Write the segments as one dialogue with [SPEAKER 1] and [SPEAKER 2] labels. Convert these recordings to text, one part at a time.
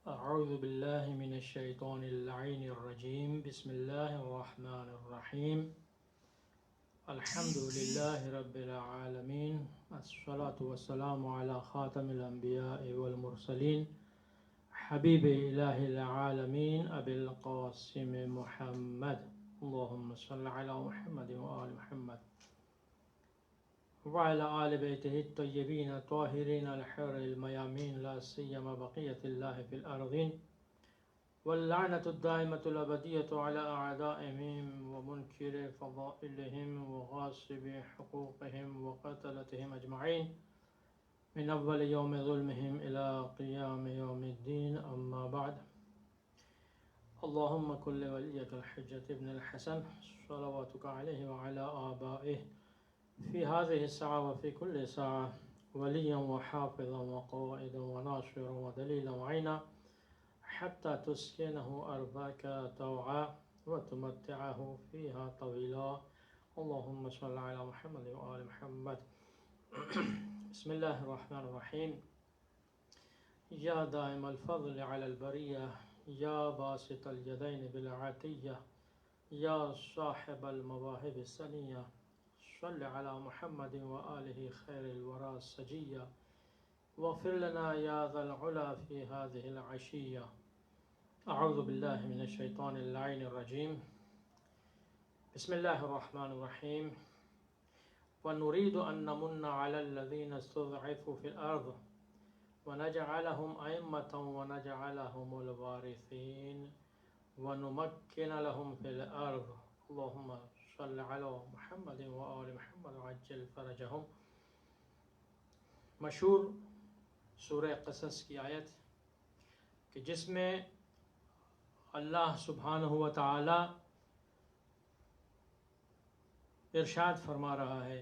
[SPEAKER 1] أعوذ بالله من الشيطان اللعين الرجيم. بسم الله الرحمن الرحيم. الحمد لله رب العالمين، الصلاة والسلام على خاتم الأنبياء والمرسلين، حبيب إله العالمين أبي القاسم محمد. اللهم صل على محمد وآل محمد وعلى آل بيته الطيبين الطاهرين الحر الميامين، لا سيما بقية الله في الأرضين، واللعنة الدائمة الأبدية على أعدائهم ومنكر فضائلهم وغاصب حقوقهم وقتلتهم أجمعين من أول يوم ظلمهم إلى قيام يوم الدين. أما بعد، اللهم كن لوليك الحجة ابن الحسن صلواتك عليه وعلى آبائه في هذه الساعة وفي كل ساعة وليا وحافظا وقائدا وناصرا ودليلا وعينا، حتى تسكنه أرضك طوعا وتمتعه فيها طويلا. اللهم صل على محمد وآل محمد. بسم الله الرحمن الرحيم. يا دائم الفضل على البرية، يا باسط اليدين بالعطية، يا صاحب المواهب السنية، صل على محمد وآله خير الورى السجية، واغفر لنا يا ذا العلا في هذه العشية. أعوذ بالله من الشيطان اللعين الرجيم. بسم الله الرحمن الرحيم. ونريد أن نمن على الذين استضعفوا في الأرض ونجعلهم أئمة ونجعلهم الوارثين ونمكن لهم في الأرض. اللهم صل على محمد وآل محمد وعجل فرجهم. مشہور سورہ قصص کی آیت کہ جس میں اللہ سبحانہ و تعالی ارشاد فرما رہا ہے،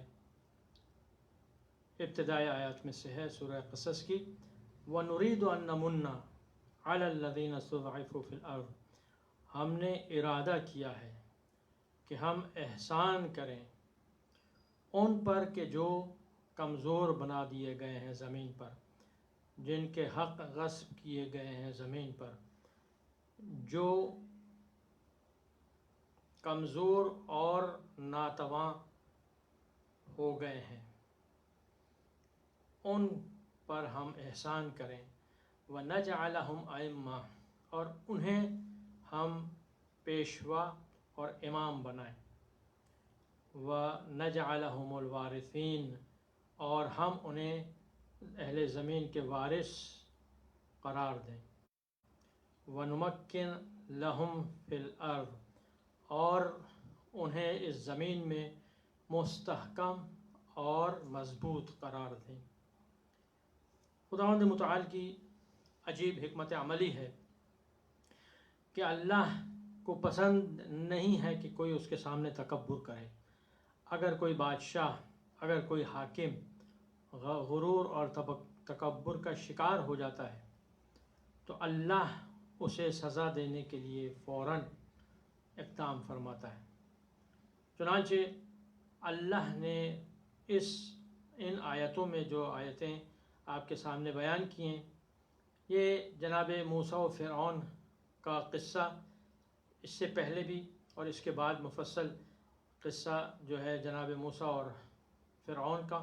[SPEAKER 1] ابتدائی آیات میں سے ہے سورہ قصص کی، وَنُرِيدُ أَن نَّمُنَّ عَلَى الَّذِينَ اسْتُضْعِفُوا فِي الْأَرْضِ، ہم نے ارادہ کیا ہے کہ ہم احسان کریں ان پر کہ جو کمزور بنا دیے گئے ہیں زمین پر، جن کے حق غصب کیے گئے ہیں زمین پر، جو کمزور اور ناتواں ہو گئے ہیں، ان پر ہم احسان کریں. وَنَجْعَلَهُمْ أَئِمَّةً، اور انہیں ہم پیشوا اور امام بنائیں. وَنَجْعَلَهُمُ الْوَارِثِينَ، اور ہم انہیں اہل زمین کے وارث قرار دیں. وَنُمَكِّنَ لَهُمْ فِي الْأَرْضِ، اور انہیں اس زمین میں مستحکم اور مضبوط قرار دیں. خداوند متعال کی عجیب حکمت عملی ہے کہ اللہ کو پسند نہیں ہے کہ کوئی اس کے سامنے تکبر کرے. اگر کوئی بادشاہ، اگر کوئی حاکم غرور اور تکبر کا شکار ہو جاتا ہے تو اللہ اسے سزا دینے کے لیے فوراً اقدام فرماتا ہے. چنانچہ اللہ نے ان آیتوں میں جو آیتیں آپ کے سامنے بیان کی ہیں، یہ جناب موسیٰ و فرعون کا قصہ اس سے پہلے بھی اور اس کے بعد مفصل قصہ جو ہے جناب موسیٰ اور فرعون کا،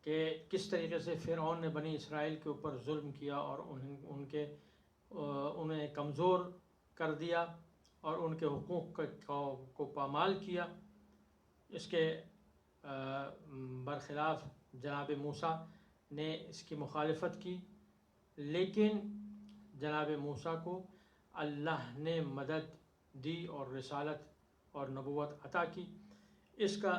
[SPEAKER 1] کہ کس طریقے سے فرعون نے بنی اسرائیل کے اوپر ظلم کیا اور انہیں کمزور کر دیا اور ان کے حقوق کو پامال کیا. اس کے برخلاف جناب موسیٰ نے اس کی مخالفت کی، لیکن جناب موسیٰ کو اللہ نے مدد دی اور رسالت اور نبوت عطا کی. اس کا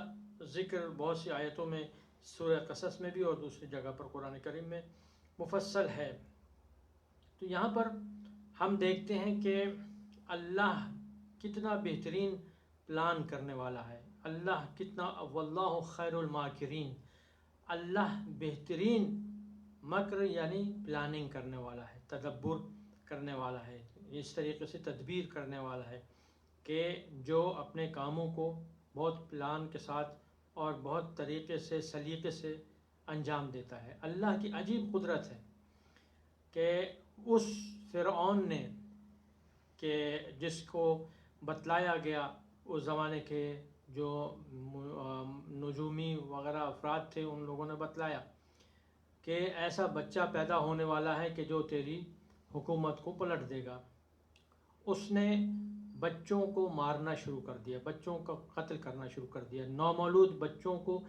[SPEAKER 1] ذکر بہت سی آیتوں میں سورہ قصص میں بھی اور دوسری جگہ پر قرآن کریم میں مفصل ہے. تو یہاں پر ہم دیکھتے ہیں کہ اللہ کتنا بہترین پلان کرنے والا ہے. اللہ کتنا، واللہ خیر الماکرین، اللہ بہترین مکر یعنی پلاننگ کرنے والا ہے، تدبر کرنے والا ہے، اس طریقے سے تدبیر کرنے والا ہے کہ جو اپنے کاموں کو بہت پلان کے ساتھ اور بہت طریقے سے سلیقے سے انجام دیتا ہے. اللہ کی عجیب قدرت ہے کہ اس فرعون نے کہ جس کو بتلایا گیا اس زمانے کے جو نجومی وغیرہ افراد تھے، ان لوگوں نے بتلایا کہ ایسا بچہ پیدا ہونے والا ہے کہ جو تیری حکومت کو پلٹ دے گا۔ اس نے بچوں کو مارنا شروع کر دیا، بچوں کا قتل کرنا شروع کر دیا۔ نومولود بچوں کو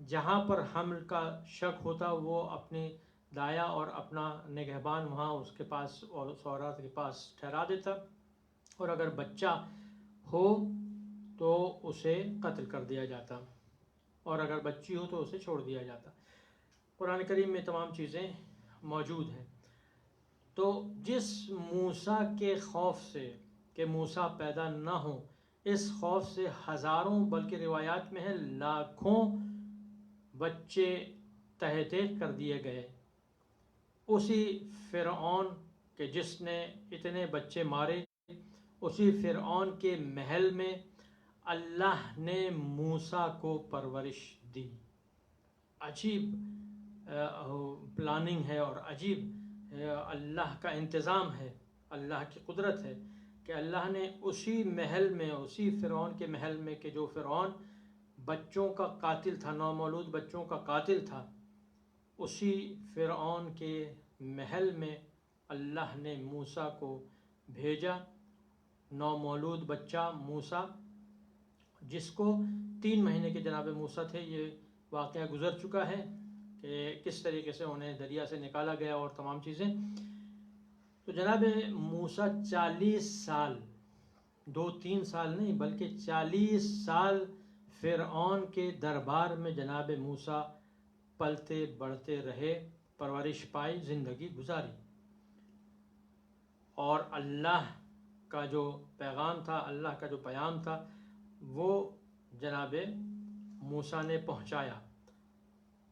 [SPEAKER 1] جہاں پر حمل کا شک ہوتا وہ اپنی دایا اور اپنا نگہبان وہاں اس کے پاس اور اس عورت کے پاس ٹھہرا دیتا، اور اگر بچہ ہو تو اسے قتل کر دیا جاتا، اور اگر بچی ہو تو اسے چھوڑ دیا جاتا۔ قرآن کریم میں تمام چیزیں موجود ہیں۔ تو جس موسیٰ کے خوف سے کہ موسیٰ پیدا نہ ہوں، اس خوف سے ہزاروں بلکہ روایات میں ہے لاکھوں بچے تہہ کر دیے گئے۔ اسی فرعون کہ جس نے اتنے بچے مارے، اسی فرعون کے محل میں اللہ نے موسیٰ کو پرورش دی۔ عجیب پلاننگ ہے اور عجیب اللہ کا انتظام ہے، اللہ کی قدرت ہے کہ اللہ نے اسی محل میں، اسی فرعون کے محل میں کہ جو فرعون بچوں کا قاتل تھا، نومولود بچوں کا قاتل تھا، اسی فرعون کے محل میں اللہ نے موسیٰ کو بھیجا۔ نومولود بچہ موسیٰ، جس کو 3 مہینے کے جناب موسیٰ تھے، یہ واقعہ گزر چکا ہے کہ کس طریقے سے انہیں دریا سے نکالا گیا اور تمام چیزیں۔ تو جناب موسیٰ 40 سال، 2-3 سال نہیں بلکہ 40 سال فرعون کے دربار میں جناب موسیٰ پلتے بڑھتے رہے، پرورش پائی، زندگی گزاری، اور اللہ کا جو پیغام تھا، اللہ کا جو پیام تھا، وہ جناب موسیٰ نے پہنچایا۔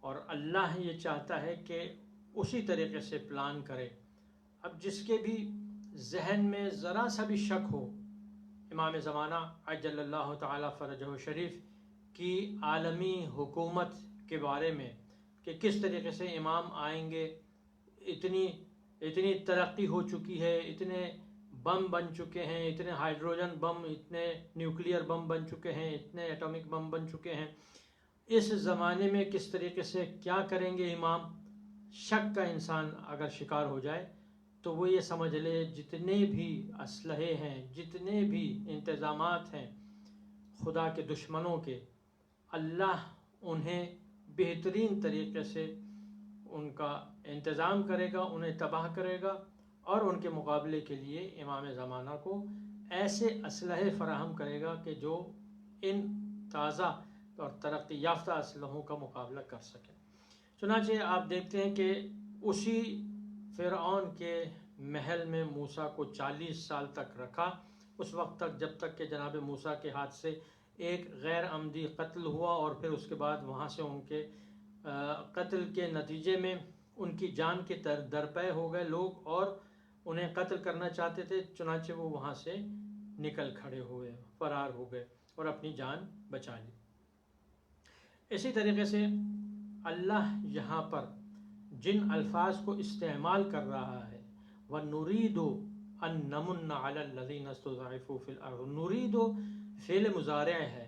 [SPEAKER 1] اور اللہ یہ چاہتا ہے کہ اسی طریقے سے پلان کرے۔ اب جس کے بھی ذہن میں ذرا سا بھی شک ہو امام زمانہ عجل اللہ تعالی فرجہ شریف کی عالمی حکومت کے بارے میں کہ کس طریقے سے امام آئیں گے، اتنی ترقی ہو چکی ہے، اتنے بم بن چکے ہیں، اتنے ہائیڈروجن بم، اتنے نیوکلیئر بم بن چکے ہیں، اتنے ایٹامک بم بن چکے ہیں، اس زمانے میں کس طریقے سے کیا کریں گے امام؟ شک کا انسان اگر شکار ہو جائے تو وہ یہ سمجھ لے جتنے بھی اسلحے ہیں، جتنے بھی انتظامات ہیں خدا کے دشمنوں کے، اللہ انہیں بہترین طریقے سے ان کا انتظام کرے گا، انہیں تباہ کرے گا، اور ان کے مقابلے کے لیے امام زمانہ کو ایسے اسلحے فراہم کرے گا کہ جو ان تازہ اور ترقی یافتہ اسلحوں کا مقابلہ کر سکے۔ چنانچہ آپ دیکھتے ہیں کہ اسی فرعون کے محل میں موسیٰ کو 40 سال تک رکھا، اس وقت تک جب تک کہ جناب موسیٰ کے ہاتھ سے ایک غیر عمدی قتل ہوا، اور پھر اس کے بعد وہاں سے ان کے قتل کے نتیجے میں ان کی جان کے درپے ہو گئے لوگ، اور انہیں قتل کرنا چاہتے تھے، چنانچہ وہ وہاں سے نکل کھڑے ہوئے، فرار ہو گئے اور اپنی جان بچا لی۔ اسی طریقے سے اللہ یہاں پر جن الفاظ کو استعمال کر رہا ہے، وَنُرِيدُ أَن نَّمُنَّ عَلَى الَّذِينَ اسْتُضْعِفُوا فِي الْأَرْضِ، نُرِيدُ فعل مضارع ہے،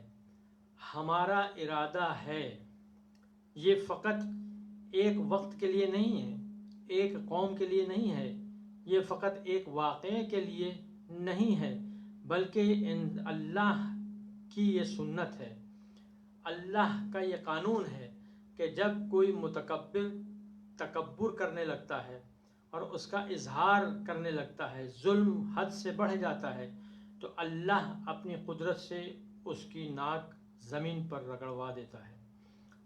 [SPEAKER 1] ہمارا ارادہ ہے۔ یہ فقط ایک وقت کے لیے نہیں ہے، ایک قوم کے لیے نہیں ہے، یہ فقط ایک واقعے کے لیے نہیں ہے، بلکہ اللہ کی یہ سنت ہے، اللہ کا یہ قانون ہے کہ جب کوئی متکبر تکبر کرنے لگتا ہے اور اس کا اظہار کرنے لگتا ہے، ظلم حد سے بڑھ جاتا ہے، تو اللہ اپنی قدرت سے اس کی ناک زمین پر رگڑوا دیتا ہے،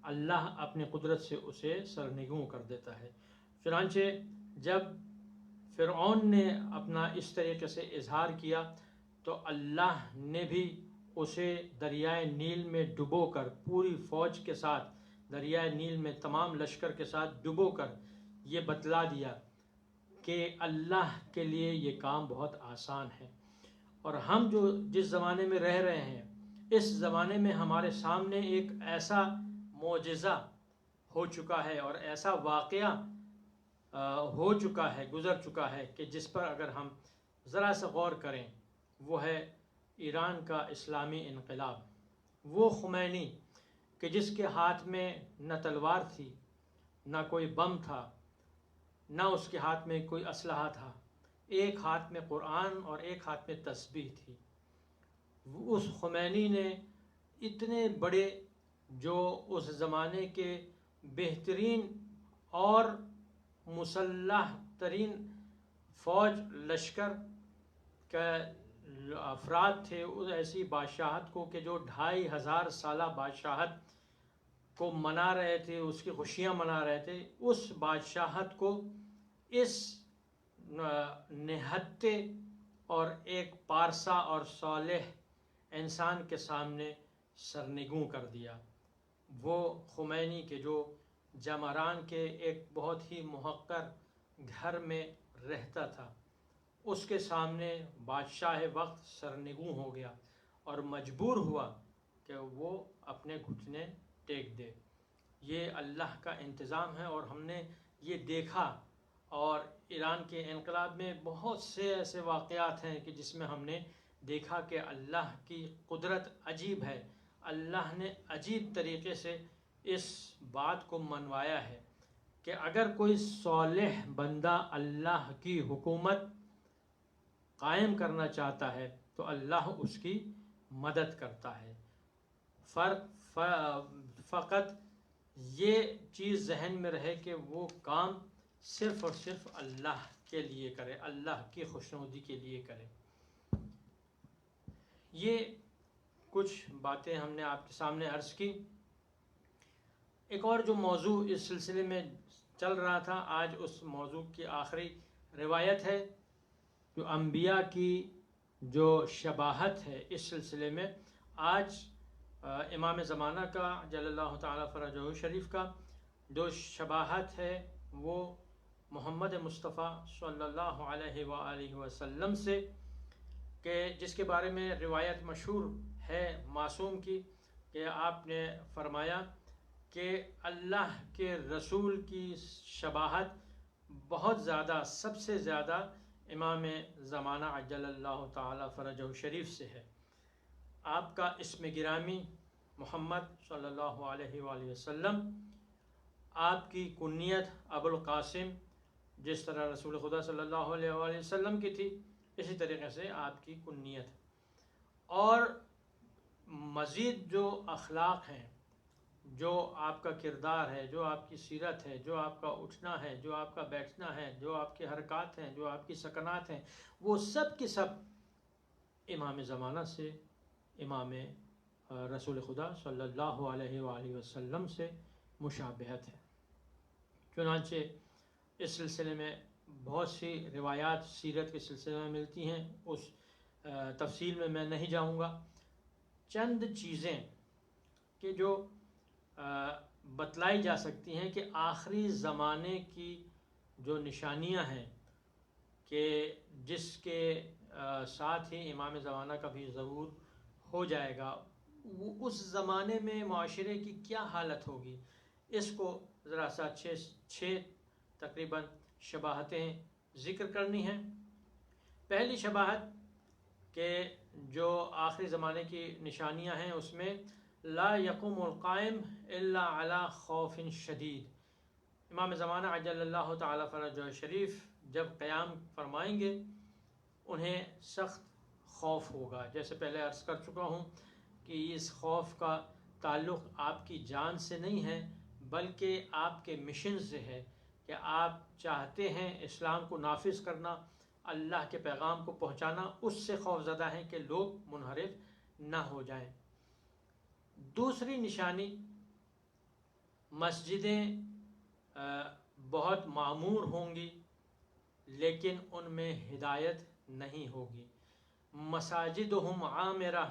[SPEAKER 1] اللہ اپنی قدرت سے اسے سرنگوں کر دیتا ہے۔ چنانچہ جب فرعون نے اپنا اس طریقے سے اظہار کیا تو اللہ نے بھی اسے دریائے نیل میں ڈبو کر، پوری فوج کے ساتھ دریائے نیل میں تمام لشکر کے ساتھ ڈبو کر یہ بتلا دیا کہ اللہ کے لیے یہ کام بہت آسان ہے۔ اور ہم جو جس زمانے میں رہ رہے ہیں، اس زمانے میں ہمارے سامنے ایک ایسا معجزہ ہو چکا ہے اور ایسا واقعہ ہو چکا ہے، گزر چکا ہے، کہ جس پر اگر ہم ذرا سا غور کریں، وہ ہے ایران کا اسلامی انقلاب۔ وہ خمینی کہ جس کے ہاتھ میں نہ تلوار تھی، نہ کوئی بم تھا، نہ اس کے ہاتھ میں کوئی اسلحہ تھا، ایک ہاتھ میں قرآن اور ایک ہاتھ میں تسبیح تھی۔ اس خمینی نے اتنے بڑے، جو اس زمانے کے بہترین اور مسلح ترین فوج لشکر کا افراد تھے، اس ایسی بادشاہت کو کہ جو 2500 سالہ بادشاہت کو منا رہے تھے، اس کی خوشیاں منا رہے تھے، اس بادشاہت کو اس نہتے اور ایک پارسا اور صالح انسان کے سامنے سرنگوں کر دیا۔ وہ خمینی کے جو جمران کے ایک بہت ہی محقر گھر میں رہتا تھا، اس کے سامنے بادشاہ وقت سرنگوں ہو گیا اور مجبور ہوا کہ وہ اپنے گھٹنے ٹیک دے۔ یہ اللہ کا انتظام ہے، اور ہم نے یہ دیکھا، اور ایران کے انقلاب میں بہت سے ایسے واقعات ہیں کہ جس میں ہم نے دیکھا کہ اللہ کی قدرت عجیب ہے۔ اللہ نے عجیب طریقے سے اس بات کو منوایا ہے کہ اگر کوئی صالح بندہ اللہ کی حکومت قائم کرنا چاہتا ہے تو اللہ اس کی مدد کرتا ہے۔ فقط یہ چیز ذہن میں رہے کہ وہ کام صرف اور صرف اللہ کے لیے کرے، اللہ کی خوشنودی کے لیے کرے۔ یہ کچھ باتیں ہم نے آپ کے سامنے عرض کی۔ ایک اور جو موضوع اس سلسلے میں چل رہا تھا، آج اس موضوع کی آخری روایت ہے، جو انبیاء کی جو شباہت ہے اس سلسلے میں۔ آج امام زمانہ کا جل اللہ تعالیٰ فرجہ شریف کا جو شباہت ہے، وہ محمد مصطفیٰ صلی اللہ علیہ وآلہ وسلم سے، کہ جس کے بارے میں روایت مشہور ہے معصوم کی، کہ آپ نے فرمایا کہ اللہ کے رسول کی شباہت بہت زیادہ، سب سے زیادہ امام زمانہ عجل اللہ تعالیٰ فرجہ شریف سے ہے۔ آپ کا اسم گرامی محمد صلی اللہ علیہ وآلہ وسلم، آپ کی کنیت ابو القاسم، جس طرح رسول خدا صلی اللہ علیہ وآلہ وسلم کی تھی، اسی طریقے سے آپ کی کنیت، اور مزید جو اخلاق ہیں، جو آپ کا کردار ہے، جو آپ کی سیرت ہے، جو آپ کا اٹھنا ہے، جو آپ کا بیٹھنا ہے، جو آپ کی حرکات ہیں، جو آپ کی سکنات ہیں، وہ سب کی سب امام زمانہ سے، امام رسول خدا صلی اللہ علیہ وآلہ وسلم سے مشابہت ہے۔ چنانچہ اس سلسلے میں بہت سی روایات سیرت کے سلسلے میں ملتی ہیں، اس تفصیل میں میں نہیں جاؤں گا۔ چند چیزیں کہ جو بتلائی جا سکتی ہیں کہ آخری زمانے کی جو نشانیاں ہیں، کہ جس کے ساتھ ہی امام زمانہ کا بھی ظہور ہو جائے گا، وہ اس زمانے میں معاشرے کی کیا حالت ہوگی، اس کو ذرا سا چھ تقریباً شباہتیں ذکر کرنی ہیں۔ پہلی شباہت کہ جو آخری زمانے کی نشانیاں ہیں، اس میں لا یقوم القائم الا علی خوف شدید۔ امام زمانہ عجل اللہ تعالیٰ فرجہ شریف جب قیام فرمائیں گے، انہیں سخت خوف ہوگا۔ جیسے پہلے عرض کر چکا ہوں کہ اس خوف کا تعلق آپ کی جان سے نہیں ہے، بلکہ آپ کے مشن سے ہے، کہ آپ چاہتے ہیں اسلام کو نافذ کرنا، اللہ کے پیغام کو پہنچانا، اس سے خوف زدہ ہیں کہ لوگ منحرف نہ ہو جائیں۔ دوسری نشانی، مسجدیں بہت معمور ہوں گی، لیکن ان میں ہدایت نہیں ہوگی۔ مساجدہم عامرہ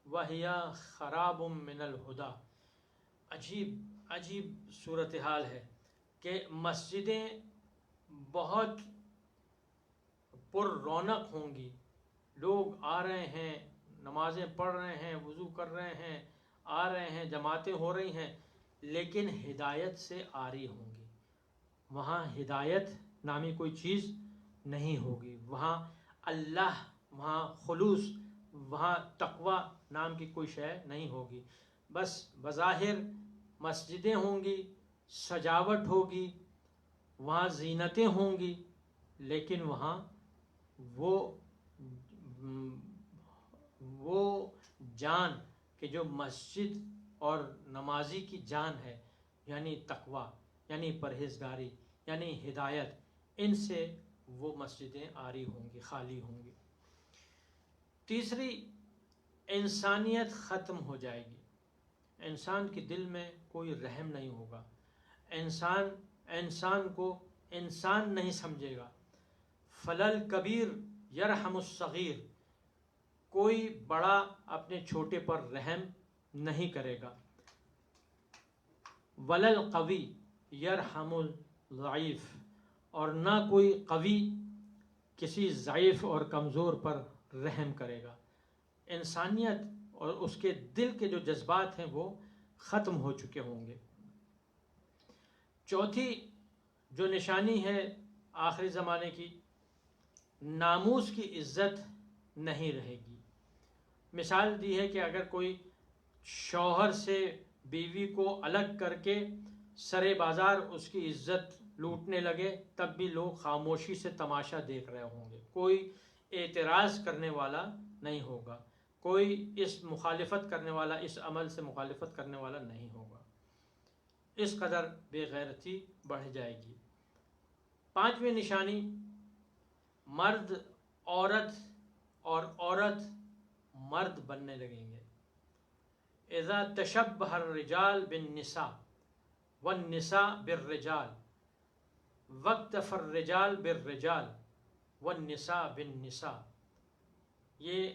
[SPEAKER 1] وہی خراب من الہدی۔ عجیب صورتحال ہے کہ مسجدیں بہت پر رونق ہوں گی، لوگ آ رہے ہیں، نمازیں پڑھ رہے ہیں، وضو کر رہے ہیں، آ رہے ہیں، جماعتیں ہو رہی ہیں، لیکن ہدایت سے عاری ہوں گی۔ وہاں ہدایت نامی کوئی چیز نہیں ہوگی، وہاں اللہ، وہاں خلوص، وہاں تقوی نام کی کوئی شے نہیں ہوگی۔ بس بظاہر مسجدیں ہوں گی، سجاوٹ ہوگی، وہاں زینتیں ہوں گی، لیکن وہاں وہ جان کہ جو مسجد اور نمازی کی جان ہے، یعنی تقوی، یعنی پرہیزگاری، یعنی ہدایت، ان سے وہ مسجدیں عاری ہوں گی، خالی ہوں گی۔ تیسری، انسانیت ختم ہو جائے گی، انسان کے دل میں کوئی رحم نہیں ہوگا، انسان کو انسان نہیں سمجھے گا۔ فلل کبیر یرحم الصغیر، کوئی بڑا اپنے چھوٹے پر رحم نہیں کرے گا۔ ولل قوی یرحم الضعیف، اور نہ کوئی قوی کسی ضعیف اور کمزور پر رحم کرے گا۔ انسانیت اور اس کے دل کے جو جذبات ہیں وہ ختم ہو چکے ہوں گے۔ چوتھی جو نشانی ہے آخری زمانے کی، ناموس کی عزت نہیں رہے گی۔ مثال دی ہے کہ اگر کوئی شوہر سے بیوی کو الگ کر کے سرے بازار اس کی عزت لوٹنے لگے، تب بھی لوگ خاموشی سے تماشا دیکھ رہے ہوں گے، کوئی اعتراض کرنے والا نہیں ہوگا، کوئی اس مخالفت کرنے والا، اس عمل سے مخالفت کرنے والا نہیں ہوگا۔ اس قدر بے غیرتی بڑھ جائے گی۔ پانچویں نشانی، مرد عورت اور عورت مرد بننے لگیں گے۔ اذا تشبہ الرجال بالنساء والنساء بالرجال واکتفى الرجال بالرجال والنساء بالنساء، یہ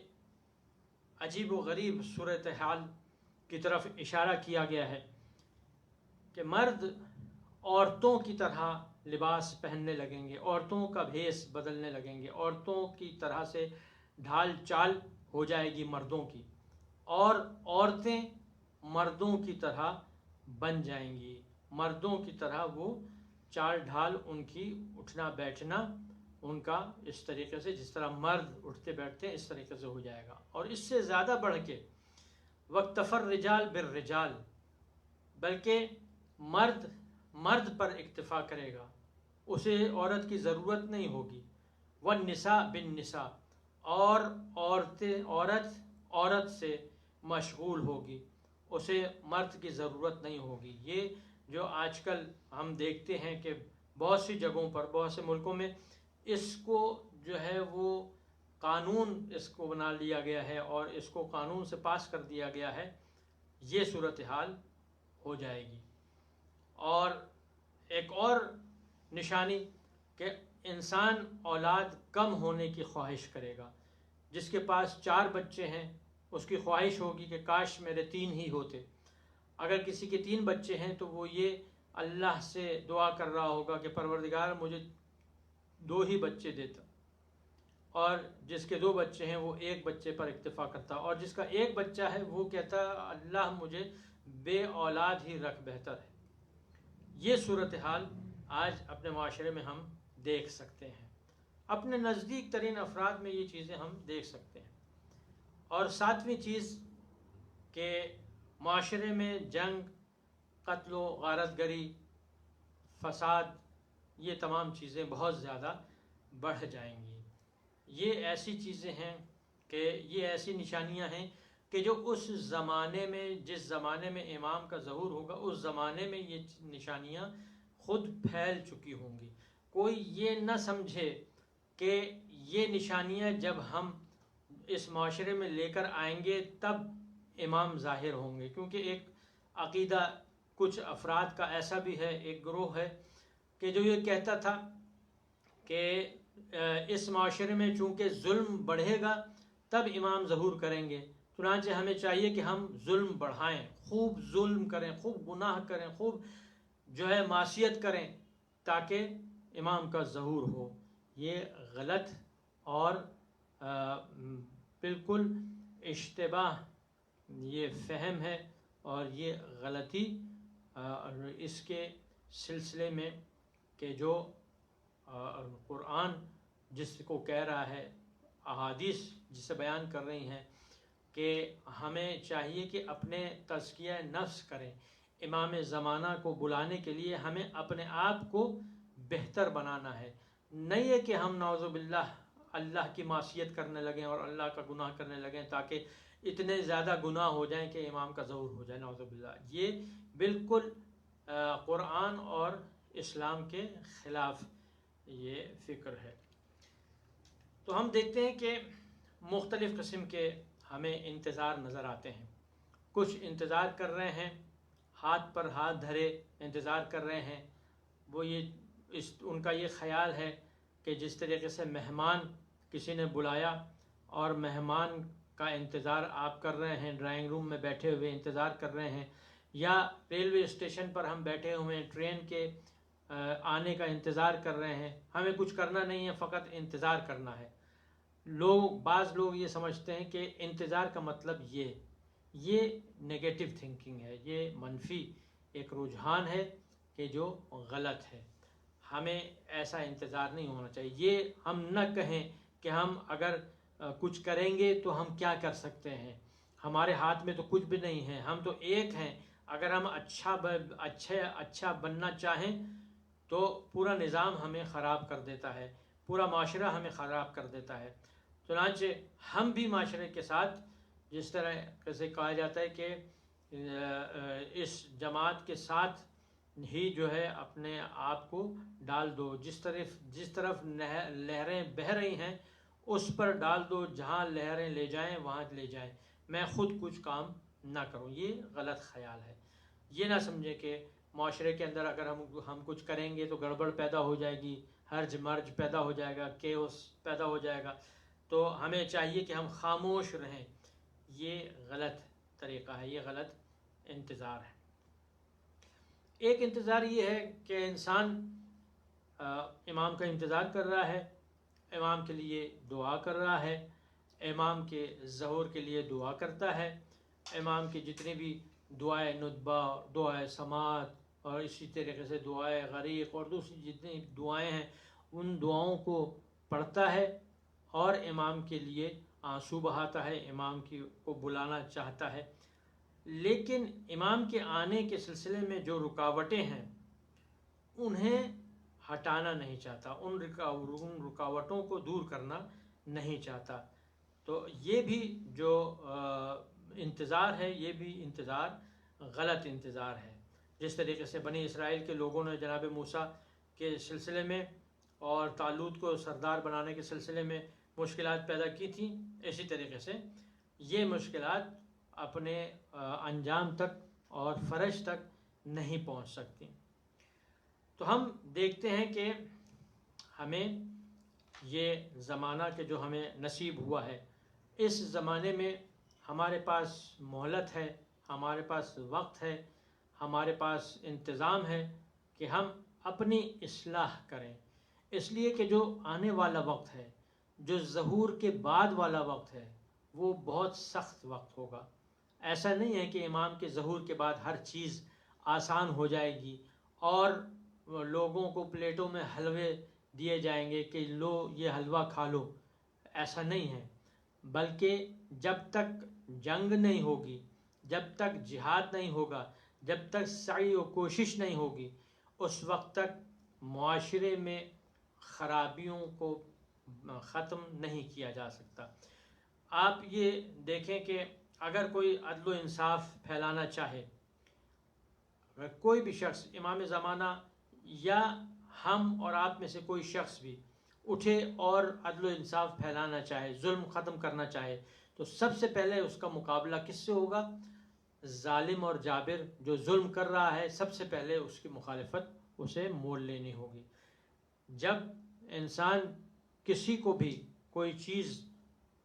[SPEAKER 1] عجیب و غریب صورتحال کی طرف اشارہ کیا گیا ہے کہ مرد عورتوں کی طرح لباس پہننے لگیں گے، عورتوں کا بھیس بدلنے لگیں گے، عورتوں کی طرح سے ڈھال چال ہو جائے گی مردوں کی، اور عورتیں مردوں کی طرح بن جائیں گی، مردوں کی طرح وہ چال ڈھال، ان کی اٹھنا بیٹھنا ان کا اس طریقے سے، جس طرح مرد اٹھتے بیٹھتے ہیں اس طریقے سے ہو جائے گا۔ اور اس سے زیادہ بڑھ کے واکتفى الرجال بالرجال، بلکہ مرد پر اکتفا کرے گا، اسے عورت کی ضرورت نہیں ہوگی۔ والنساء بالنساء، اور عورت سے مشغول ہوگی، اسے مرد کی ضرورت نہیں ہوگی۔ یہ جو آج کل ہم دیکھتے ہیں کہ بہت سی جگہوں پر، بہت سے ملکوں میں اس کو جو ہے وہ قانون اس کو بنا لیا گیا ہے اور اس کو قانون سے پاس کر دیا گیا ہے، یہ صورتحال ہو جائے گی۔ اور ایک اور نشانی کہ انسان اولاد کم ہونے کی خواہش کرے گا۔ جس کے پاس 4 بچے ہیں اس کی خواہش ہوگی کہ کاش میرے 3 ہی ہوتے۔ اگر کسی کے 3 بچے ہیں تو وہ یہ اللہ سے دعا کر رہا ہوگا کہ پروردگار مجھے 2 ہی بچے دیتا، اور جس کے 2 بچے ہیں وہ 1 بچے پر اکتفا کرتا، اور جس کا 1 بچہ ہے وہ کہتا اللہ مجھے بے اولاد ہی رکھ، بہتر ہے۔ یہ صورتحال آج اپنے معاشرے میں ہم دیکھ سکتے ہیں، اپنے نزدیک ترین افراد میں یہ چیزیں ہم دیکھ سکتے ہیں۔ اور 7ویں چیز کہ معاشرے میں جنگ، قتل و غارت گری، فساد، یہ تمام چیزیں بہت زیادہ بڑھ جائیں گی۔ یہ ایسی چیزیں ہیں کہ یہ ایسی نشانیاں ہیں کہ جو اس زمانے میں، جس زمانے میں امام کا ظہور ہوگا، اس زمانے میں یہ نشانیاں خود پھیل چکی ہوں گی۔ کوئی یہ نہ سمجھے کہ یہ نشانیاں جب ہم اس معاشرے میں لے کر آئیں گے تب امام ظاہر ہوں گے، کیونکہ ایک عقیدہ کچھ افراد کا ایسا بھی ہے، ایک گروہ ہے کہ جو یہ کہتا تھا کہ اس معاشرے میں چونکہ ظلم بڑھے گا تب امام ظہور کریں گے، چنانچہ ہمیں چاہیے کہ ہم ظلم بڑھائیں، خوب ظلم کریں، خوب گناہ کریں، خوب جو ہے معصیت کریں تاکہ امام کا ظہور ہو۔ یہ غلط اور بالکل اشتباہ یہ فہم ہے، اور یہ غلطی اس کے سلسلے میں کہ جو قرآن جس کو کہہ رہا ہے، احادیث جسے بیان کر رہی ہیں کہ ہمیں چاہیے کہ اپنے تزکیہ نفس کریں، امام زمانہ کو بلانے کے لیے ہمیں اپنے آپ کو بہتر بنانا ہے، نہیں ہے کہ ہم نعوذ باللہ اللہ کی معصیت کرنے لگیں اور اللہ کا گناہ کرنے لگیں تاکہ اتنے زیادہ گناہ ہو جائیں کہ امام کا ظہور ہو جائے، نعوذ باللہ۔ یہ بالکل قرآن اور اسلام کے خلاف یہ فکر ہے۔ تو ہم دیکھتے ہیں کہ مختلف قسم کے ہمیں انتظار نظر آتے ہیں، کچھ انتظار کر رہے ہیں، ہاتھ پر ہاتھ دھرے انتظار کر رہے ہیں، وہ ان کا یہ خیال ہے کہ جس طریقے سے مہمان کسی نے بلایا اور مہمان کا انتظار آپ کر رہے ہیں، ڈرائنگ روم میں بیٹھے ہوئے انتظار کر رہے ہیں، یا ریلوے اسٹیشن پر ہم بیٹھے ہوئے ہیں، ٹرین کے آنے کا انتظار کر رہے ہیں، ہمیں کچھ کرنا نہیں ہے، فقط انتظار کرنا ہے۔ بعض لوگ یہ سمجھتے ہیں کہ انتظار کا مطلب یہ نیگیٹو تھنکنگ ہے، یہ منفی ایک رجحان ہے کہ جو غلط ہے۔ ہمیں ایسا انتظار نہیں ہونا چاہیے۔ یہ ہم نہ کہیں کہ ہم اگر کچھ کریں گے تو ہم کیا کر سکتے ہیں، ہمارے ہاتھ میں تو کچھ بھی نہیں ہے، ہم تو ایک ہیں، اگر ہم اچھا بننا چاہیں تو پورا نظام ہمیں خراب کر دیتا ہے، پورا معاشرہ ہمیں خراب کر دیتا ہے۔ چنانچہ ہم بھی معاشرے کے ساتھ جس طرح سے کہا جاتا ہے کہ اس جماعت کے ساتھ ہی جو ہے اپنے آپ کو ڈال دو، جس طرف لہریں بہہ رہی ہیں اس پر ڈال دو، جہاں لہریں لے جائیں وہاں لے جائیں، میں خود کچھ کام نہ کروں۔ یہ غلط خیال ہے۔ یہ نہ سمجھے کہ معاشرے کے اندر اگر ہم کچھ کریں گے تو گڑبڑ پیدا ہو جائے گی، ہرج مرج پیدا ہو جائے گا، کیوس پیدا ہو جائے گا، تو ہمیں چاہیے کہ ہم خاموش رہیں۔ یہ غلط طریقہ ہے، یہ غلط انتظار ہے۔ ایک انتظار یہ ہے کہ انسان امام کا انتظار کر رہا ہے، امام کے لیے دعا کر رہا ہے، امام کے ظہور کے لیے دعا کرتا ہے، امام کی جتنی بھی دعائے ندبہ، دعائے سماعت اور اسی طریقے سے دعائے غریق اور دوسری جتنی دعائیں ہیں ان دعاؤں کو پڑھتا ہے اور امام کے لیے آنسو بہاتا ہے، امام کو بلانا چاہتا ہے۔ لیکن امام کے آنے کے سلسلے میں جو رکاوٹیں ہیں انہیں ہٹانا نہیں چاہتا، ان رکاوٹوں کو دور کرنا نہیں چاہتا۔ تو یہ بھی جو انتظار ہے یہ بھی انتظار غلط انتظار ہے۔ جس طریقے سے بنی اسرائیل کے لوگوں نے جناب موسیٰ کے سلسلے میں اور طالوت کو سردار بنانے کے سلسلے میں مشکلات پیدا کی تھیں، اسی طریقے سے یہ مشکلات اپنے انجام تک اور فرج تک نہیں پہنچ سکتی۔ تو ہم دیکھتے ہیں کہ ہمیں یہ زمانہ کہ جو ہمیں نصیب ہوا ہے، اس زمانے میں ہمارے پاس مہلت ہے، ہمارے پاس وقت ہے، ہمارے پاس انتظام ہے کہ ہم اپنی اصلاح کریں، اس لیے کہ جو آنے والا وقت ہے، جو ظہور کے بعد والا وقت ہے، وہ بہت سخت وقت ہوگا۔ ایسا نہیں ہے کہ امام کے ظہور کے بعد ہر چیز آسان ہو جائے گی اور لوگوں کو پلیٹوں میں حلوے دیے جائیں گے کہ لو یہ حلوہ کھا لو، ایسا نہیں ہے۔ بلکہ جب تک جنگ نہیں ہوگی، جب تک جہاد نہیں ہوگا، جب تک سعی و کوشش نہیں ہوگی، اس وقت تک معاشرے میں خرابیوں کو ختم نہیں کیا جا سکتا۔ آپ یہ دیکھیں کہ اگر کوئی عدل و انصاف پھیلانا چاہے، اگر کوئی بھی شخص امام زمانہ یا ہم اور آپ میں سے کوئی شخص بھی اٹھے اور عدل و انصاف پھیلانا چاہے، ظلم ختم کرنا چاہے، تو سب سے پہلے اس کا مقابلہ کس سے ہوگا؟ ظالم اور جابر جو ظلم کر رہا ہے، سب سے پہلے اس کی مخالفت اسے مول لینی ہوگی۔ جب انسان کسی کو بھی کوئی چیز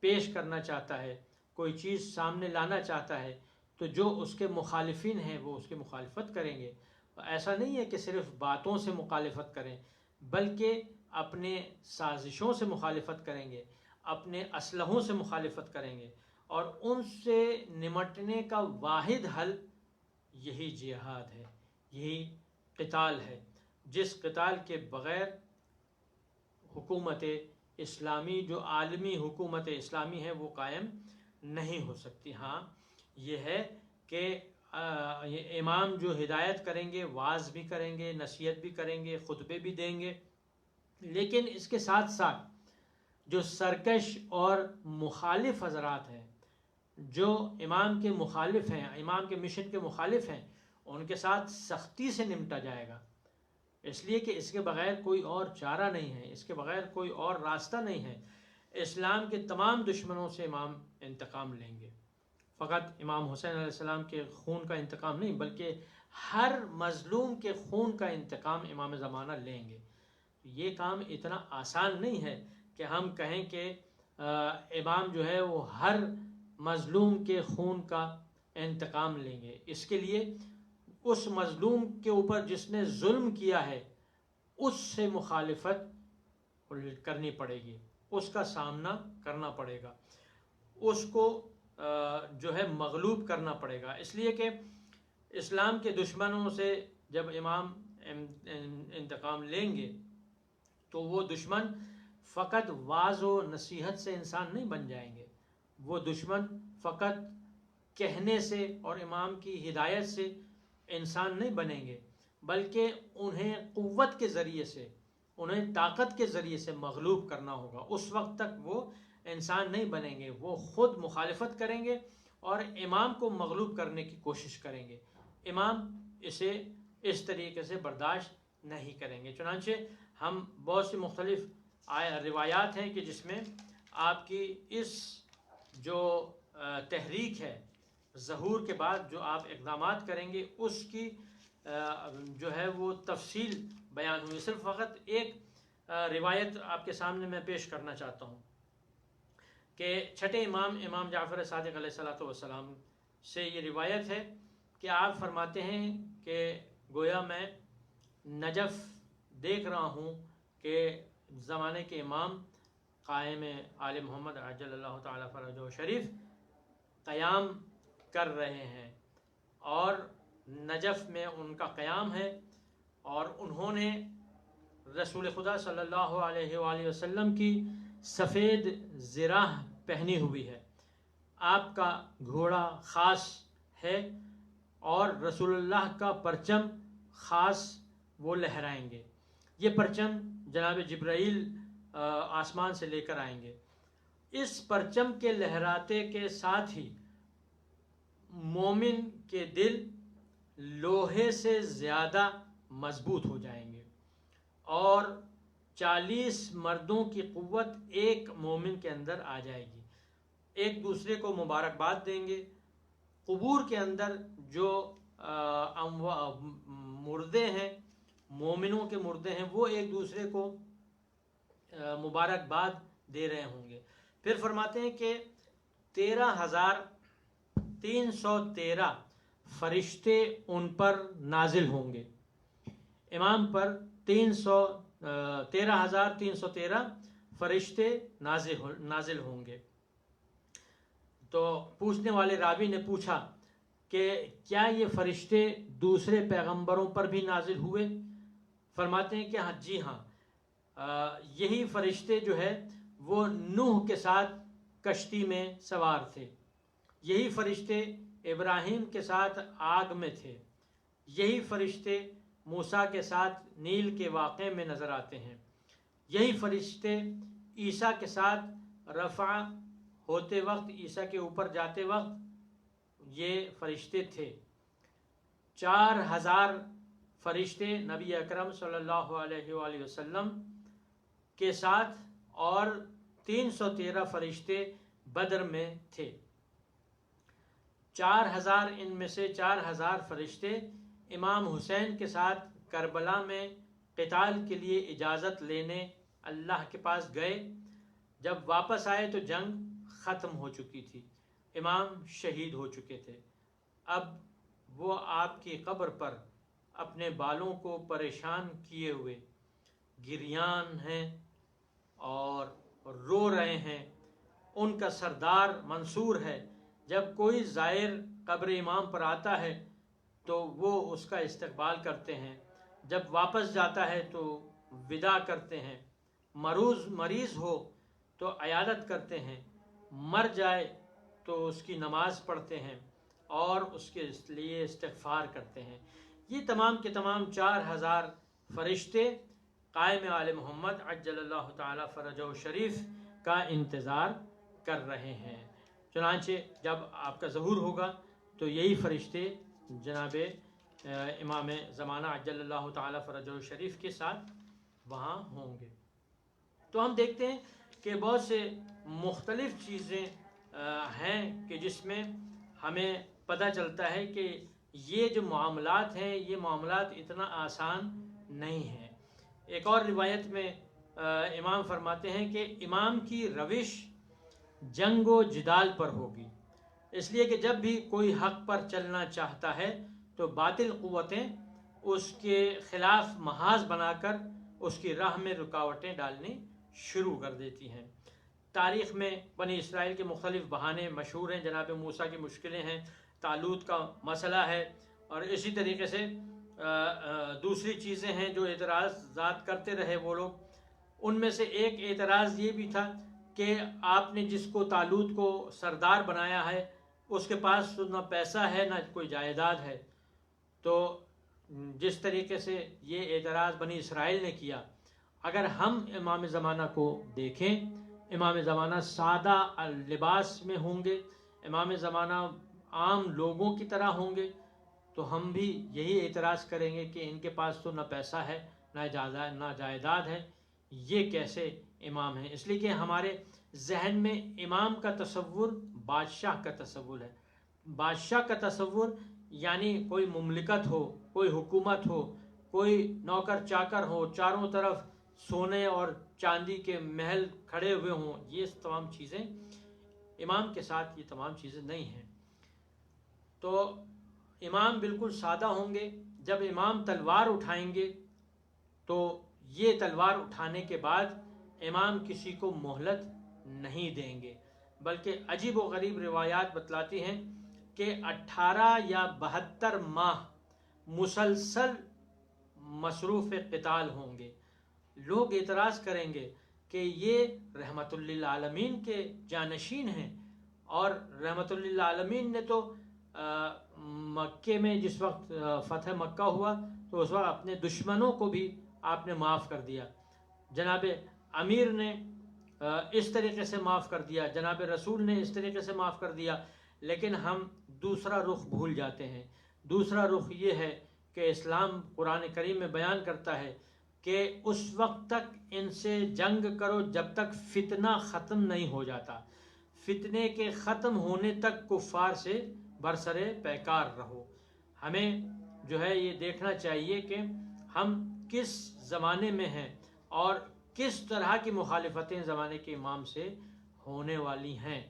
[SPEAKER 1] پیش کرنا چاہتا ہے، کوئی چیز سامنے لانا چاہتا ہے، تو جو اس کے مخالفین ہیں وہ اس کی مخالفت کریں گے۔ ایسا نہیں ہے کہ صرف باتوں سے مخالفت کریں، بلکہ اپنے سازشوں سے مخالفت کریں گے، اپنے اسلحوں سے مخالفت کریں گے، اور ان سے نمٹنے کا واحد حل یہی جہاد ہے، یہی قتال ہے۔ جس قتال کے بغیر حکومت اسلامی جو عالمی حکومت اسلامی ہے وہ قائم نہیں ہو سکتی۔ ہاں یہ ہے کہ یہ امام جو ہدایت کریں گے، واعظ بھی کریں گے، نصیحت بھی کریں گے، خطبے بھی دیں گے، لیکن اس کے ساتھ ساتھ جو سرکش اور مخالف حضرات ہیں، جو امام کے مخالف ہیں، امام کے مشن کے مخالف ہیں، ان کے ساتھ سختی سے نمٹا جائے گا، اس لیے کہ اس کے بغیر کوئی اور چارہ نہیں ہے، اس کے بغیر کوئی اور راستہ نہیں ہے۔ اسلام کے تمام دشمنوں سے امام انتقام لیں گے، فقط امام حسین علیہ السلام کے خون کا انتقام نہیں بلکہ ہر مظلوم کے خون کا انتقام امام زمانہ لیں گے۔ یہ کام اتنا آسان نہیں ہے کہ ہم کہیں کہ امام جو ہے وہ ہر مظلوم کے خون کا انتقام لیں گے۔ اس کے لیے اس مظلوم کے اوپر جس نے ظلم کیا ہے اس سے مخالفت کرنی پڑے گی، اس کا سامنا کرنا پڑے گا، اس کو جو ہے مغلوب کرنا پڑے گا۔ اس لیے کہ اسلام کے دشمنوں سے جب امام انتقام لیں گے تو وہ دشمن فقط واعظ و نصیحت سے انسان نہیں بن جائیں گے، وہ دشمن فقط کہنے سے اور امام کی ہدایت سے انسان نہیں بنیں گے، بلکہ انہیں قوت کے ذریعے سے، انہیں طاقت کے ذریعے سے مغلوب کرنا ہوگا۔ اس وقت تک وہ انسان نہیں بنیں گے، وہ خود مخالفت کریں گے اور امام کو مغلوب کرنے کی کوشش کریں گے۔ امام اسے اس طریقے سے برداشت نہیں کریں گے۔ چنانچہ ہم بہت سی مختلف روایات ہیں کہ جس میں آپ کی اس جو تحریک ہے، ظہور کے بعد جو آپ اقدامات کریں گے، اس کی جو ہے وہ تفصیل بیان ہوئی۔ صرف فقط ایک روایت آپ کے سامنے میں پیش کرنا چاہتا ہوں کہ چھٹے امام امام جعفر صادق علیہ السلام سے یہ روایت ہے کہ آپ فرماتے ہیں کہ گویا میں نجف دیکھ رہا ہوں کہ زمانے کے امام قائم آل محمد عجل اللہ تعالیٰ فرجہ شریف قیام کر رہے ہیں، اور نجف میں ان کا قیام ہے، اور انہوں نے رسول خدا صلی اللہ علیہ وآلہ وسلم کی سفید زراح پہنی ہوئی ہے، آپ کا گھوڑا خاص ہے، اور رسول اللہ کا پرچم خاص وہ لہرائیں گے۔ یہ پرچم جناب جبرائیل آسمان سے لے کر آئیں گے۔ اس پرچم کے لہراتے کے ساتھ ہی مومن کے دل لوہے سے زیادہ مضبوط ہو جائیں گے، اور 40 مردوں کی قوت ایک مومن کے اندر آ جائے گی، ایک دوسرے کو مبارکباد دیں گے۔ قبور کے اندر جو مردے ہیں، مومنوں کے مردے ہیں، وہ ایک دوسرے کو مبارکباد دے رہے ہوں گے۔ پھر فرماتے ہیں کہ 13,313 فرشتے ان پر نازل ہوں گے، امام پر 13,313 فرشتے نازل ہوں گے۔ تو پوچھنے والے راوی نے پوچھا کہ کیا یہ فرشتے دوسرے پیغمبروں پر بھی نازل ہوئے؟ فرماتے ہیں کہ ہاں جی ہاں، یہی فرشتے جو ہے وہ نوح کے ساتھ کشتی میں سوار تھے، یہی فرشتے ابراہیم کے ساتھ آگ میں تھے، یہی فرشتے موسیٰ کے ساتھ نیل کے واقعے میں نظر آتے ہیں، یہی فرشتے عیسیٰ کے ساتھ رفع ہوتے وقت، عیسیٰ کے اوپر جاتے وقت یہ فرشتے تھے۔ 4,000 فرشتے نبی اکرم صلی اللہ علیہ وآلہ وسلم کے ساتھ، اور 313 فرشتے بدر میں تھے۔ 4,000 ان میں سے 4,000 فرشتے امام حسین کے ساتھ کربلا میں قتال کے لیے اجازت لینے اللہ کے پاس گئے۔ جب واپس آئے تو جنگ ختم ہو چکی تھی، امام شہید ہو چکے تھے۔ اب وہ آپ کی قبر پر اپنے بالوں کو پریشان کیے ہوئے گریان ہیں اور رو رہے ہیں۔ ان کا سردار منصور ہے، جب کوئی زائر قبر امام پر آتا ہے تو وہ اس کا استقبال کرتے ہیں، جب واپس جاتا ہے تو وداع کرتے ہیں، مریض ہو تو عیادت کرتے ہیں، مر جائے تو اس کی نماز پڑھتے ہیں اور اس کے لیے استغفار کرتے ہیں۔ یہ تمام کے تمام 4000 فرشتے قائم آل محمد عجل اللہ تعالی فرجہ شریف کا انتظار کر رہے ہیں۔ چنانچہ جب آپ کا ظہور ہوگا تو یہی فرشتے جناب امام زمانہ عجل اللہ تعالی فرجہ شریف کے ساتھ وہاں ہوں گے۔ تو ہم دیکھتے ہیں کہ بہت سے مختلف چیزیں ہیں کہ جس میں ہمیں پتہ چلتا ہے کہ یہ جو معاملات ہیں یہ معاملات اتنا آسان نہیں ہیں۔ ایک اور روایت میں امام فرماتے ہیں کہ امام کی روش جنگ و جدال پر ہوگی، اس لیے کہ جب بھی کوئی حق پر چلنا چاہتا ہے تو باطل قوتیں اس کے خلاف محاذ بنا کر اس کی راہ میں رکاوٹیں ڈالنی شروع کر دیتی ہیں۔ تاریخ میں بنی اسرائیل کے مختلف بہانے مشہور ہیں، جناب موسیٰ کی مشکلیں ہیں، طالوت کا مسئلہ ہے، اور اسی طریقے سے دوسری چیزیں ہیں جو اعتراضات کرتے رہے وہ لوگ۔ ان میں سے ایک اعتراض یہ بھی تھا کہ آپ نے جس کو طالوت کو سردار بنایا ہے اس کے پاس نہ پیسہ ہے نہ کوئی جائیداد ہے۔ تو جس طریقے سے یہ اعتراض بنی اسرائیل نے کیا، اگر ہم امام زمانہ کو دیکھیں، امام زمانہ سادہ لباس میں ہوں گے، امام زمانہ عام لوگوں کی طرح ہوں گے، تو ہم بھی یہی اعتراض کریں گے کہ ان کے پاس تو نہ پیسہ ہے نہ جائیداد ہے، یہ کیسے امام ہیں؟ اس لیے کہ ہمارے ذہن میں امام کا تصور بادشاہ کا تصور ہے۔ بادشاہ کا تصور یعنی کوئی مملکت ہو، کوئی حکومت ہو، کوئی نوکر چاکر ہو، چاروں طرف سونے اور چاندی کے محل کھڑے ہوئے ہوں، یہ تمام چیزیں امام کے ساتھ یہ تمام چیزیں نہیں ہیں۔ تو امام بالکل سادہ ہوں گے۔ جب امام تلوار اٹھائیں گے تو یہ تلوار اٹھانے کے بعد امام کسی کو مہلت نہیں دیں گے، بلکہ عجیب و غریب روایات بتلاتی ہیں کہ 18 یا 72 ماہ مسلسل مصروف قتال ہوں گے۔ لوگ اعتراض کریں گے کہ یہ رحمت للعالمین کے جانشین ہیں، اور رحمت للعالمین نے تو مکے میں جس وقت فتح مکہ ہوا تو اس وقت اپنے دشمنوں کو بھی آپ نے معاف کر دیا، جناب امیر نے اس طریقے سے معاف کر دیا، جناب رسول نے اس طریقے سے معاف کر دیا، لیکن ہم دوسرا رخ بھول جاتے ہیں۔ دوسرا رخ یہ ہے کہ اسلام قرآن کریم میں بیان کرتا ہے کہ اس وقت تک ان سے جنگ کرو جب تک فتنہ ختم نہیں ہو جاتا، فتنے کے ختم ہونے تک کفار سے برسرے پیکار رہو۔ ہمیں جو ہے یہ دیکھنا چاہیے کہ ہم کس زمانے میں ہیں اور کس طرح کی مخالفتیں زمانے کے امام سے ہونے والی ہیں،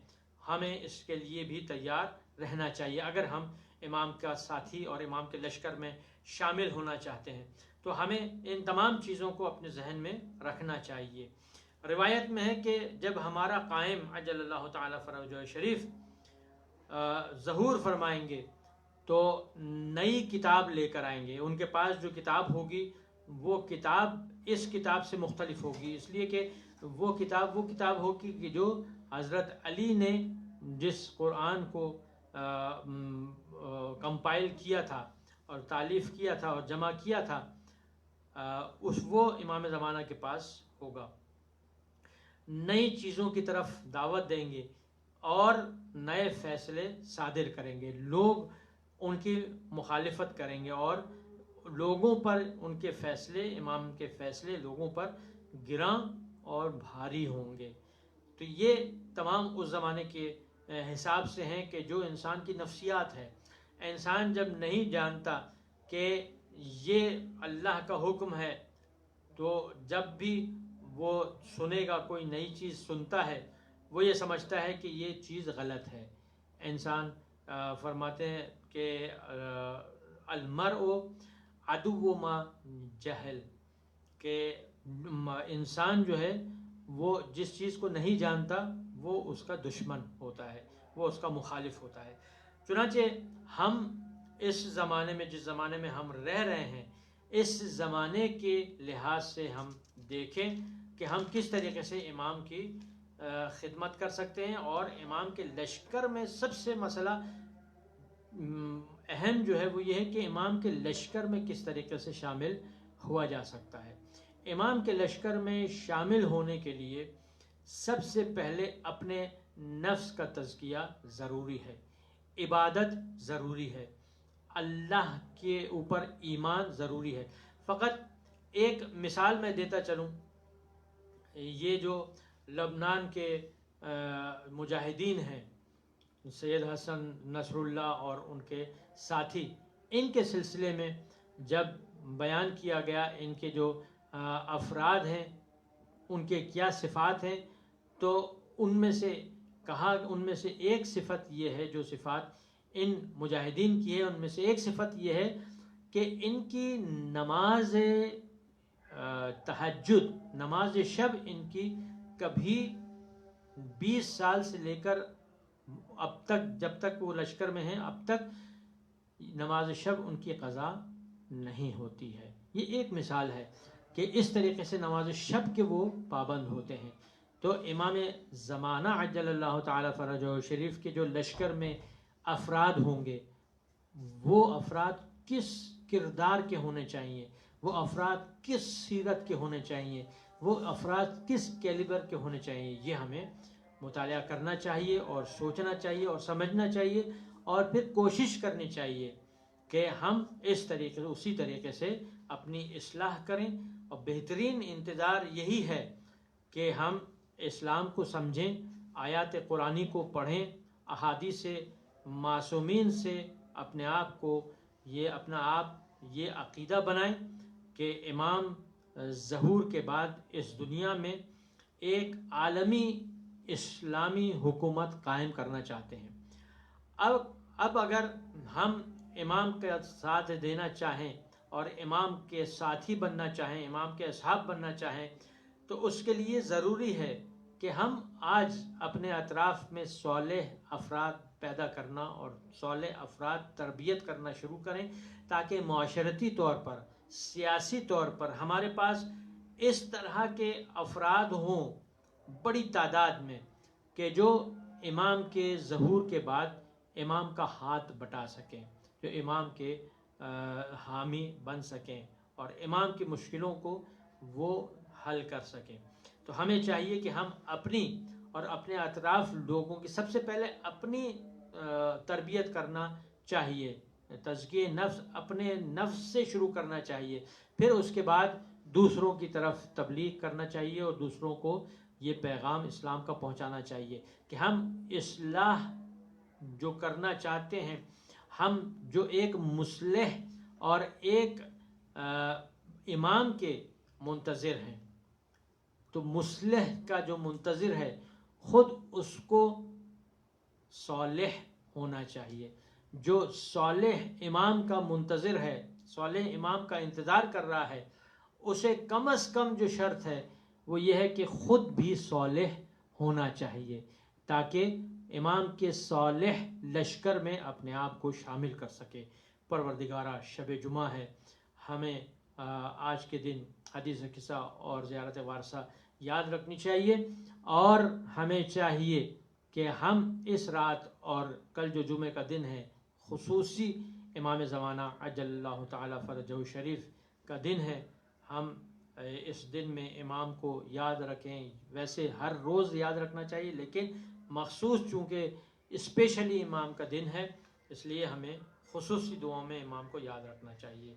[SPEAKER 1] ہمیں اس کے لیے بھی تیار رہنا چاہیے۔ اگر ہم امام کا ساتھی اور امام کے لشکر میں شامل ہونا چاہتے ہیں تو ہمیں ان تمام چیزوں کو اپنے ذہن میں رکھنا چاہیے۔ روایت میں ہے کہ جب ہمارا قائم عجل اللہ تعالی فرجہ شریف ظہور فرمائیں گے تو نئی کتاب لے کر آئیں گے۔ ان کے پاس جو کتاب ہوگی وہ کتاب اس کتاب سے مختلف ہوگی، اس لیے کہ وہ کتاب ہوگی کہ جو حضرت علی نے جس قرآن کو کمپائل کیا تھا اور تالیف کیا تھا اور جمع کیا تھا، وہ امام زمانہ کے پاس ہوگا۔ نئی چیزوں کی طرف دعوت دیں گے اور نئے فیصلے صادر کریں گے، لوگ ان کی مخالفت کریں گے اور لوگوں پر ان کے فیصلے، امام کے فیصلے لوگوں پر گراں اور بھاری ہوں گے۔ تو یہ تمام اس زمانے کے حساب سے ہیں کہ جو انسان کی نفسیات ہے، انسان جب نہیں جانتا کہ یہ اللہ کا حکم ہے تو جب بھی وہ سنے گا، کوئی نئی چیز سنتا ہے، وہ یہ سمجھتا ہے کہ یہ چیز غلط ہے۔ انسان فرماتے ہیں کہ المرء عدو ما جہل، کہ انسان جو ہے وہ جس چیز کو نہیں جانتا وہ اس کا دشمن ہوتا ہے، وہ اس کا مخالف ہوتا ہے۔ چنانچہ ہم اس زمانے میں، جس زمانے میں ہم رہ رہے ہیں، اس زمانے کے لحاظ سے ہم دیکھیں کہ ہم کس طریقے سے امام کی خدمت کر سکتے ہیں، اور امام کے لشکر میں سب سے مسئلہ اہم جو ہے وہ یہ ہے کہ امام کے لشکر میں کس طریقے سے شامل ہوا جا سکتا ہے۔ امام کے لشکر میں شامل ہونے کے لیے سب سے پہلے اپنے نفس کا تزکیہ ضروری ہے، عبادت ضروری ہے، اللہ کے اوپر ایمان ضروری ہے۔ فقط ایک مثال میں دیتا چلوں، یہ جو لبنان کے مجاہدین ہیں، سید حسن نصر اللہ اور ان کے ساتھی، ان کے سلسلے میں جب بیان کیا گیا ان کے جو افراد ہیں ان کے کیا صفات ہیں، تو ان میں سے کہا، ان میں سے ایک صفت یہ ہے، جو صفات ان مجاہدین کی ہے ان میں سے ایک صفت یہ ہے کہ ان کی نماز تہجد، نماز شب ان کی کبھی 20 سال سے لے کر اب تک، جب تک وہ لشکر میں ہیں، اب تک نماز شب ان کی قضا نہیں ہوتی ہے۔ یہ ایک مثال ہے کہ اس طریقے سے نماز شب کے وہ پابند ہوتے ہیں۔ تو امام زمانہ عجل اللہ تعالی فرجہ شریف کے جو لشکر میں افراد ہوں گے، وہ افراد کس کردار کے ہونے چاہیے، وہ افراد کس سیرت کے ہونے چاہیے، وہ افراد کس کیلیبر کے ہونے چاہیے، یہ ہمیں مطالعہ کرنا چاہیے اور سوچنا چاہیے اور سمجھنا چاہیے، اور پھر کوشش کرنی چاہیے کہ ہم اسی طریقے سے اپنی اصلاح کریں۔ اور بہترین انتظار یہی ہے کہ ہم اسلام کو سمجھیں، آیات قرآنی کو پڑھیں، احادیث معصومین سے اپنے آپ کو یہ عقیدہ بنائیں کہ امام ظہور کے بعد اس دنیا میں ایک عالمی اسلامی حکومت قائم کرنا چاہتے ہیں۔ اب اگر ہم امام کا ساتھ دینا چاہیں اور امام کے ساتھی بننا چاہیں، امام کے اصحاب بننا چاہیں، تو اس کے لیے ضروری ہے کہ ہم آج اپنے اطراف میں صالح افراد پیدا کرنا اور صالح افراد تربیت کرنا شروع کریں، تاکہ معاشرتی طور پر، سیاسی طور پر ہمارے پاس اس طرح کے افراد ہوں بڑی تعداد میں کہ جو امام کے ظہور کے بعد امام کا ہاتھ بٹا سکیں، جو امام کے حامی بن سکیں اور امام کی مشکلوں کو وہ حل کر سکیں۔ تو ہمیں چاہیے کہ ہم اپنی اور اپنے اطراف لوگوں کی سب سے پہلے اپنی تربیت کرنا چاہیے، تزکیہ نفس اپنے نفس سے شروع کرنا چاہیے، پھر اس کے بعد دوسروں کی طرف تبلیغ کرنا چاہیے اور دوسروں کو یہ پیغام اسلام کا پہنچانا چاہیے کہ ہم اصلاح جو کرنا چاہتے ہیں، ہم جو ایک مصلح اور ایک امام کے منتظر ہیں، تو مصلح کا جو منتظر ہے خود اس کو صالح ہونا چاہیے۔ جو صالح امام کا منتظر ہے، صالح امام کا انتظار کر رہا ہے، اسے کم از کم جو شرط ہے وہ یہ ہے کہ خود بھی صالح ہونا چاہیے، تاکہ امام کے صالح لشکر میں اپنے آپ کو شامل کر سکے۔ پروردگارہ، شب جمعہ ہے، ہمیں آج کے دن حدیث قصہ اور زیارت وارثہ یاد رکھنی چاہیے، اور ہمیں چاہیے کہ ہم اس رات اور کل جو جمعے کا دن ہے خصوصی امام زمانہ عجل اللہ تعالی فرجہ شریف کا دن ہے، ہم اس دن میں امام کو یاد رکھیں۔ ویسے ہر روز یاد رکھنا چاہیے، لیکن مخصوص چونکہ اسپیشلی امام کا دن ہے، اس لیے ہمیں خصوصی دعاؤں میں امام کو یاد رکھنا چاہیے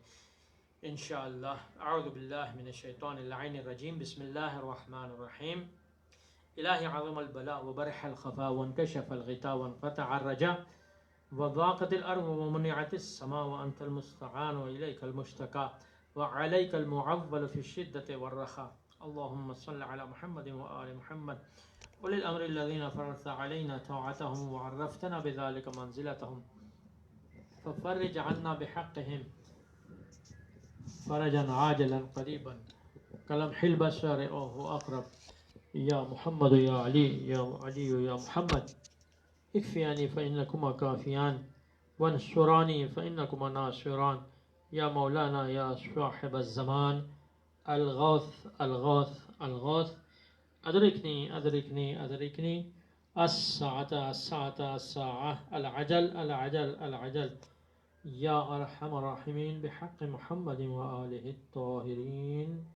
[SPEAKER 1] انشاءاللہ۔ اعوذ باللہ من الشیطان اللعین الرجیم، بسم اللہ الرحمن الرحیم۔ الہی عظم البلاء وبرح الخفا وانکشف الغطاء وانقطع الرجاء وضاقت الارض ومنعت السماء وانت المستعان والیک المشتکى وعلیک المعول في الشدة والرخاء۔ اللهم صل على محمد وآل محمد أولي الأمر الذين فرضت علينا طاعتهم وعرفتنا بذلك منزلتهم، ففرج عنا بحقهم فرجا عاجلا قريبا كلمح البصر أو هو أقرب، يا محمد يا علي يا علي يا محمد اكفياني فإنكما كافيان وانصراني فإنكما ناصران، يا مولانا يا صاحب الزمان الغوث الغوث الغوث أدركني أدركني أدركني الساعة الساعة الساعة العجل العجل العجل يا أرحم الراحمين بحق محمد وآله الطاهرين.